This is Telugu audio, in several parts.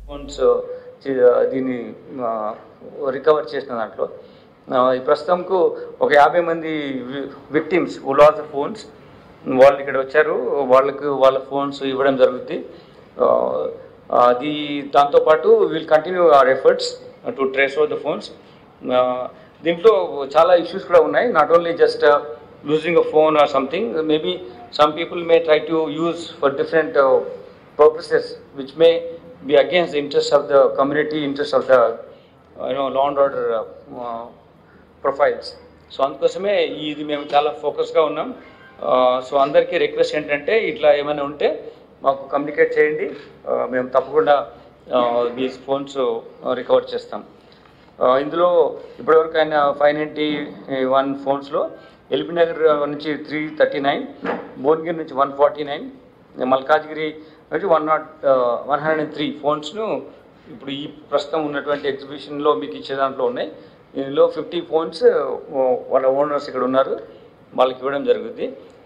ఫోన్స్ దీన్ని రికవర్ చేసిన దాంట్లో ఈ ప్రస్తుతంకు ఒక 50 మంది victims who lost the phones వాళ్ళు ఇక్కడ వచ్చారు. వాళ్ళ ఫోన్స్ ఇవ్వడం జరుగుతుంది. దాంతోపాటు will continue our efforts to trace out the phones. దీంట్లో చాలా ఇష్యూస్ కూడా ఉన్నాయి. Not only just losing a phone or something. Maybe some people may try to use for different purposes which may be against the interest of the community, interest of the law and order profiles. So అందుకోసమే ఇది మేము చాలా ఫోకస్గా ఉన్నాం. సో అందరికీ రిక్వెస్ట్ ఏంటంటే ఇట్లా ఏమైనా ఉంటే మాకు కమ్యూనికేట్ చేయండి. మేము తప్పకుండా ఈ ఫోన్స్ రికవర్ చేస్తాం. ఇందులో ఇప్పటివరకు ఆయన 591 ఫోన్స్లో ఎల్బీ నగర్ నుంచి 339, భువనగిరి నుంచి 149, మల్కాజ్గిరి నుంచి 103 ఫోన్స్ను ఇప్పుడు ఈ ప్రస్తుతం ఉన్నటువంటి ఎగ్జిబిషన్లో మీకు ఇచ్చే దాంట్లో ఉన్నాయి. ఇందులో 50 ఫోన్స్ వాళ్ళ ఓనర్స్ ఇక్కడ ఉన్నారు, వాళ్ళకి ఇవ్వడం జరుగుతుంది.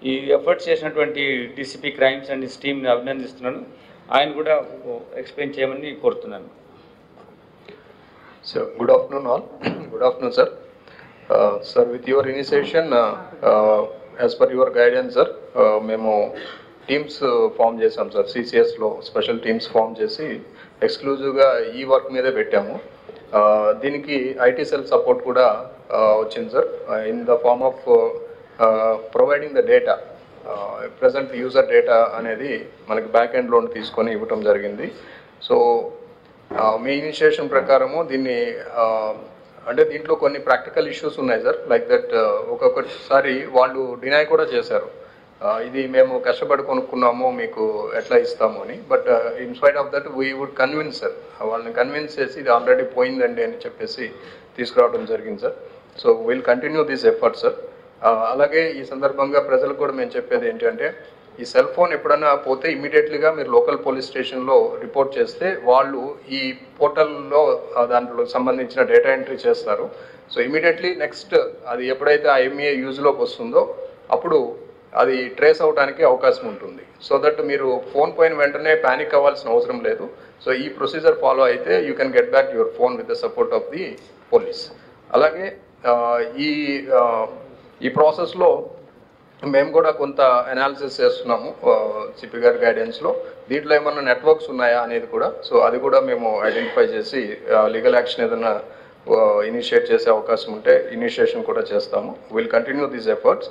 ఈ ఎఫర్ట్స్ చేసినటువంటి డీసీపీ క్రైమ్స్ అండ్ హిస్ టీమ్ని అభినందిస్తున్నాను. ఆయన కూడా ఎక్స్ప్లెయిన్ చేయమని కోరుతున్నాను. So, good afternoon all. Good afternoon, sir. Sir, with your initiation, as per your guidance, sir, మేము టీమ్స్ ఫామ్ చేసాం సార్. సిసిఎస్లో స్పెషల్ టీమ్స్ ఫామ్ చేసి ఎక్స్క్లూజివ్గా ఈ వర్క్ మీదే పెట్టాము. దీనికి ఐటీ సెల్ సపోర్ట్ కూడా వచ్చింది sir, in the form of providing the data. Present user data అనేది మనకి బ్యాక్ ఎండ్ లోన్ తీసుకొని ఇవ్వటం జరిగింది. సో మీ ఇనిషియేషన్ ప్రకారము దీన్ని అంటే దీంట్లో కొన్ని ప్రాక్టికల్ ఇష్యూస్ ఉన్నాయి సార్. లైక్ దట్ ఒక్కొక్కసారి వాళ్ళు డినై కూడా చేశారు, ఇది మేము కష్టపడి కొనుక్కున్నాము మీకు ఎట్లా ఇస్తాము అని. But in spite of that we would convince sir, వాళ్ళని కన్విన్స్ చేసి ఇది ఆల్రెడీ పోయిందండి అని చెప్పేసి తీసుకురావడం జరిగింది సార్. So will continue this effort sir. అలాగే ఈ సందర్భంగా ప్రజలకు కూడా మేము చెప్పేది ఏంటంటే, ఈ సెల్ ఫోన్ ఎప్పుడైనా పోతే ఇమీడియట్లీగా మీరు లోకల్ పోలీస్ స్టేషన్లో రిపోర్ట్ చేస్తే వాళ్ళు ఈ పోర్టల్లో దాంట్లో సంబంధించిన డేటా ఎంట్రీ చేస్తారు. సో ఇమీడియట్లీ నెక్స్ట్ అది ఎప్పుడైతే ఆ ఎంఈఏ యూజ్లోకి వస్తుందో అప్పుడు అది ట్రేస్ అవడానికి అవకాశం ఉంటుంది. సో దట్ మీరు ఫోన్ పోయిన వెంటనే ప్యానిక్ అవ్వాల్సిన అవసరం లేదు. సో ఈ ప్రొసీజర్ ఫాలో అయితే you can get back your phone with the support of the police. అలాగే ఈ ప్రాసెస్లో మేము కూడా కొంత అనాలిసిస్ చేస్తున్నాము సిపి గారి గైడెన్స్లో. దీంట్లో ఏమన్నా నెట్వర్క్స్ ఉన్నాయా అనేది కూడా, సో అది కూడా మేము ఐడెంటిఫై చేసి లీగల్ యాక్షన్ ఏదైనా ఇనిషియేట్ చేసే అవకాశం ఉంటే ఇనిషియేషన్ కూడా చేస్తాము. Will continue these efforts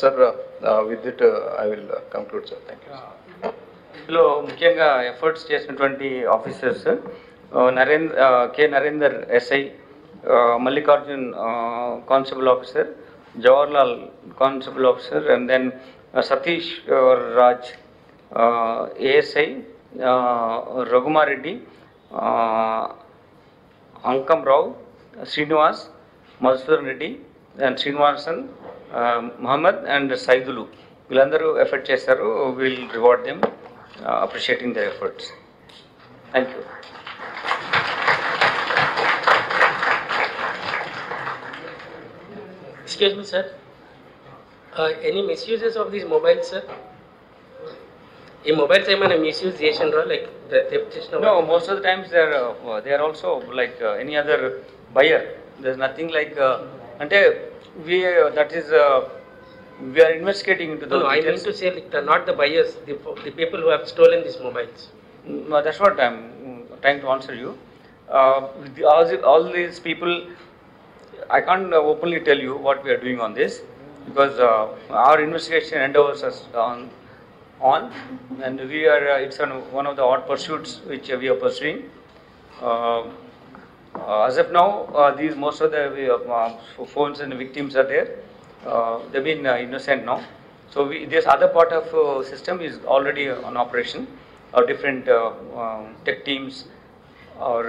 sir. With it I will conclude sir. Thank you. ఇందులో ముఖ్యంగా ఎఫర్ట్స్ చేసినటువంటి officers Narender SI, Mallikarjun constable officer, Jawaharlal Constable Officer, and then Satish Raj, ASI, Raghumar Reddy, Ankam Rao, Srinivas, Madhusudan Reddy, and Srinivasan, Muhammad, and Saidulu. వీళ్ళందరూ ఎఫర్ట్ చేశారు. Will reward them, appreciating their efforts. Thank you. Excuse me, sir. Any misuses of these mobiles, sir? In mobiles, I mean, misuse like the theft. No, most of the times they are also like any other buyer. There's nothing like we are investigating into those. No, I mean to say like not the buyers, the people who have stolen these mobiles. No, that's what I'm trying to answer you. All these people, I can't openly tell you what we are doing on this, because our investigation endeavors us on, and we are it's one of the odd pursuits which we are pursuing. As of now, most of the phones and the victims are there. They've been innocent now. So this other part of system is already on operation. Our different tech teams, our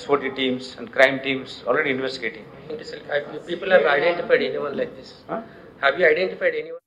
SOT teams and crime teams already investigating. People have identified anyone like this? Huh? Have you identified anyone?